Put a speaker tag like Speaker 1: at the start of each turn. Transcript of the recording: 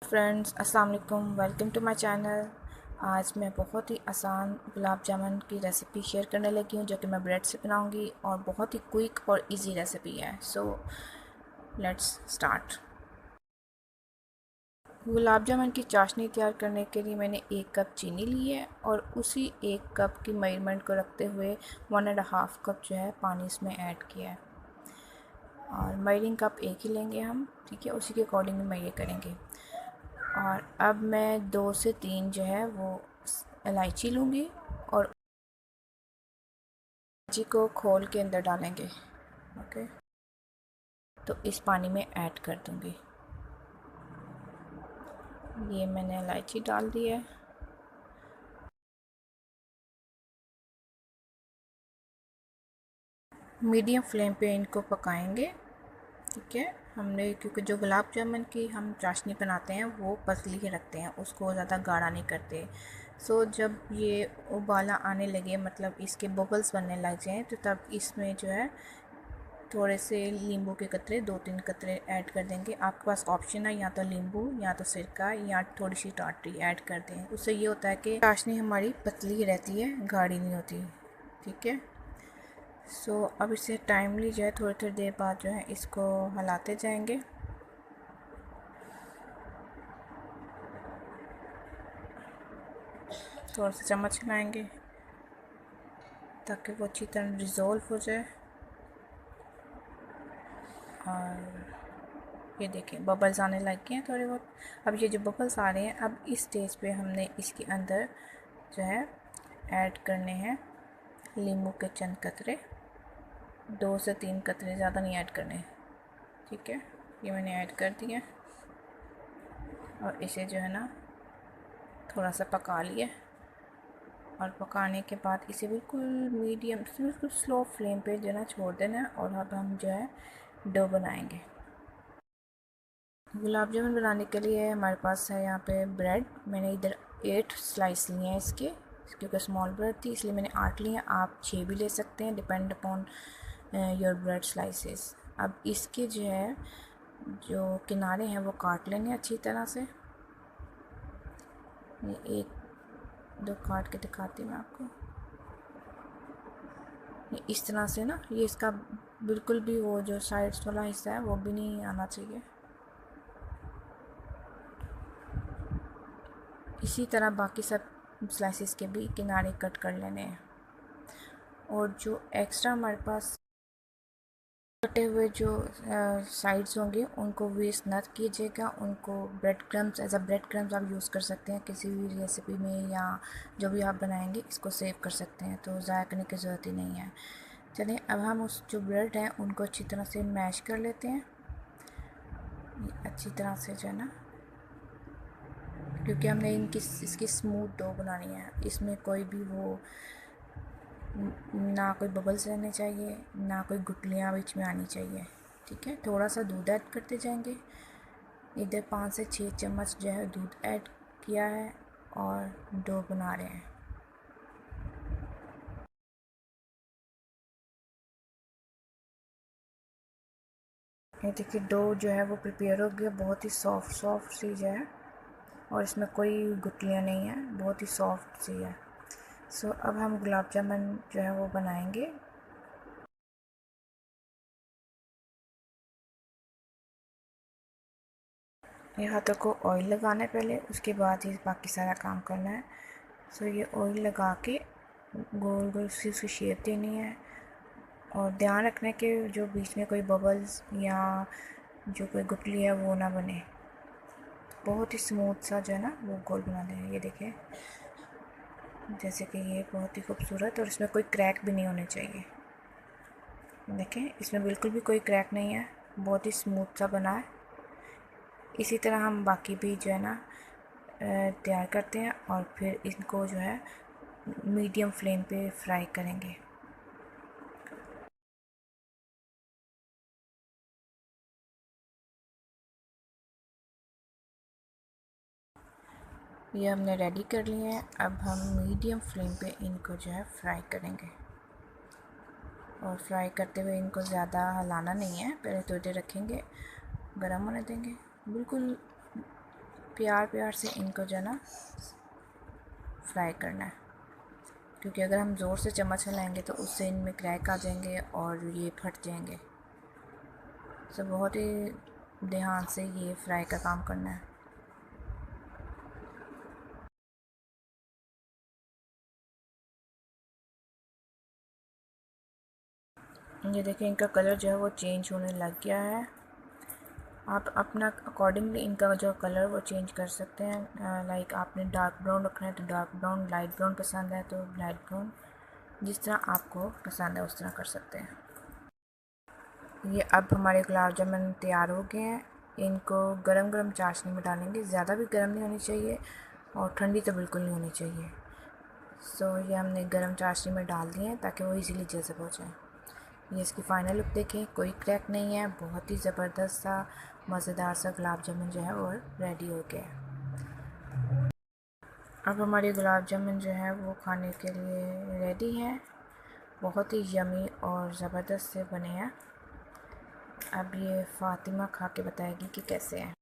Speaker 1: Friends, अस्सलाम वालेकुम। Welcome to my channel. आज मैं बहुत ही आसान गुलाब जामुन की रेसिपी शेयर करने लगी हूँ, जो कि मैं ब्रेड से बनाऊँगी और बहुत ही क्विक और इजी रेसिपी है। So let's start. Gulab jamun की चाशनी तैयार करने के लिए मैंने 1 कप चीनी ली है और उसी 1 कप की मेजरमेंट को रखते हुए 1.5 कप जो है पानी इसमें ऐड किया है। और मेजरिंग कप एक ही लेंगे हम, ठीक है, उसी के अकॉर्डिंग में ये करेंगे। और अब मैं 2 से 3 जो है वो इलायची लूँगी और इलायची को खोल के अंदर डालेंगे। ओके, तो इस पानी में ऐड कर दूँगी। ये मैंने इलायची डाल दी है। मीडियम फ्लेम पे इनको पकाएंगे, ठीक है। हमने क्योंकि जो गुलाब जामुन की हम चाशनी बनाते हैं वो पतली ही रखते हैं, उसको ज़्यादा गाढ़ा नहीं करते। सो जब ये उबाला आने लगे, मतलब इसके बबल्स बनने लग जाएं, तो तब इसमें जो है थोड़े से नींबू के कतरे 2-3 कतरे ऐड कर देंगे। आपके पास ऑप्शन है, या तो नींबू या तो सिरका या थोड़ी सी टाटरी ऐड कर दें। उससे ये होता है कि चाशनी हमारी पतली रहती है, गाढ़ी नहीं होती, ठीक है। सो अब इसे टाइमली जो है थोड़ी थोड़ी देर बाद जो है इसको हिलाते जाएंगे। थोड़ा सा चम्मच हिलाएंगे ताकि वो अच्छी तरह डिज़ोल्व हो जाए। और ये देखिए बबल्स आने लग गए हैं थोड़े बहुत। अब ये जो बबल्स आ रहे हैं, अब इस स्टेज पे हमने इसके अंदर जो है ऐड करने हैं नींबू के चंद कतरे, 2 से 3 कतरे, ज़्यादा नहीं ऐड करने, ठीक है। ये मैंने ऐड कर दिया और इसे जो है ना थोड़ा सा पका लिया। और पकाने के बाद इसे बिल्कुल मीडियम, बिल्कुल स्लो फ्लेम पे जो है ना छोड़ देना। और अब हम जो है डो बनाएंगे। गुलाब जामुन बनाने के लिए हमारे पास है यहाँ पे ब्रेड। मैंने इधर 8 स्लाइस लिए हैं इसके, क्योंकि स्मॉल ब्रेड थी इसलिए मैंने 8 लिए हैं। आप 6 भी ले सकते हैं, depend upon your bread slices. अब इसके जो है जो किनारे हैं वो काट लेंगे अच्छी तरह से। ये 1-2 काट के दिखाती हूँ मैं आपको। ये इस तरह से ना, ये इसका बिल्कुल भी वो जो साइड्स वाला हिस्सा है वो भी नहीं आना चाहिए। इसी तरह बाकी सब स्लाइसेस के भी किनारे कट कर लेने हैं। और जो एक्स्ट्रा हमारे पास कटे हुए जो साइड्स होंगे उनको वेस्ट न कीजिएगा। उनको bread crumbs, as a bread crumbs आप यूज़ कर सकते हैं किसी भी रेसिपी में, या जो भी आप बनाएंगे इसको सेव कर सकते हैं, तो ज़ाया करने की ज़रूरत ही नहीं है। चलिए अब हम उस जो ब्रेड है उनको अच्छी तरह से मैश कर लेते हैं, अच्छी तरह से जो है ना, क्योंकि हमने इसकी स्मूथ डो बनानी है। इसमें कोई भी वो ना कोई बबल्स रहने चाहिए, ना कोई गुठलियाँ बीच में आनी चाहिए, ठीक है। थोड़ा सा दूध ऐड करते जाएंगे। इधर 5 से 6 चम्मच जो है दूध ऐड किया है और डो बना रहे हैं। ये देखिए डो जो है वो प्रिपेयर हो गया, बहुत ही सॉफ्ट सॉफ्ट सी जो है, और इसमें कोई गुठलियाँ नहीं है, बहुत ही सॉफ्ट सी है। सो अब हम गुलाब जामुन जो है वो बनाएंगे। ये हाथों को ऑयल लगाना है पहले, उसके बाद ही बाकी सारा काम करना है। सो ये ऑयल लगा के गोल गोल सी उसकी शेप देनी है। और ध्यान रखना है कि जो बीच में कोई बबल्स या जो कोई गुठली है वो ना बने। बहुत ही स्मूथ सा जो है ना वो गोल बना देना। ये देखिए जैसे कि ये बहुत ही खूबसूरत, और इसमें कोई क्रैक भी नहीं होने चाहिए। देखें इसमें बिल्कुल भी कोई क्रैक नहीं है, बहुत ही स्मूथ सा बना है। इसी तरह हम बाकी भी जो है ना तैयार करते हैं और फिर इनको जो है मीडियम फ्लेम पे फ्राई करेंगे। ये हमने रेडी कर लिए हैं। अब हम मीडियम फ्लेम पे इनको जो है फ्राई करेंगे। और फ्राई करते हुए इनको ज़्यादा हिलाना नहीं है, पहले थोड़ी देर रखेंगे, गर्म होने देंगे। बिल्कुल प्यार प्यार से इनको जो है ना फ्राई करना है, क्योंकि अगर हम ज़ोर से चम्मच हिलाएंगे तो उससे इनमें क्रैक आ जाएंगे और ये फट जाएंगे। तो बहुत ही ध्यान से ये फ्राई का काम करना है। ये देखिए इनका कलर जो है वो चेंज होने लग गया है। आप अपना अकॉर्डिंगली इनका जो कलर वो चेंज कर सकते हैं। लाइक आपने डार्क ब्राउन रखना है तो डार्क ब्राउन, लाइट ब्राउन पसंद है तो लाइट ब्राउन, जिस तरह आपको पसंद है उस तरह कर सकते हैं। ये अब हमारे गुलाब जामुन तैयार हो गए हैं। इनको गरम गरम चाशनी में डालेंगे, ज़्यादा भी गर्म नहीं होनी चाहिए और ठंडी तो बिल्कुल नहीं होनी चाहिए। सो ये हमने गरम चाशनी में डाल दिए हैं ताकि वो इजीली जज़ब हो जाए। ये इसकी फ़ाइनल लुक देखें, कोई क्रैक नहीं है, बहुत ही ज़बरदस्त सा मज़ेदार सा गुलाब जामुन जो है और रेडी हो गया है। अब हमारे गुलाब जामुन जो है वो खाने के लिए रेडी हैं। बहुत ही यमी और ज़बरदस्त से बने हैं। अब ये फ़ातिमा खा के बताएगी कि कैसे हैं।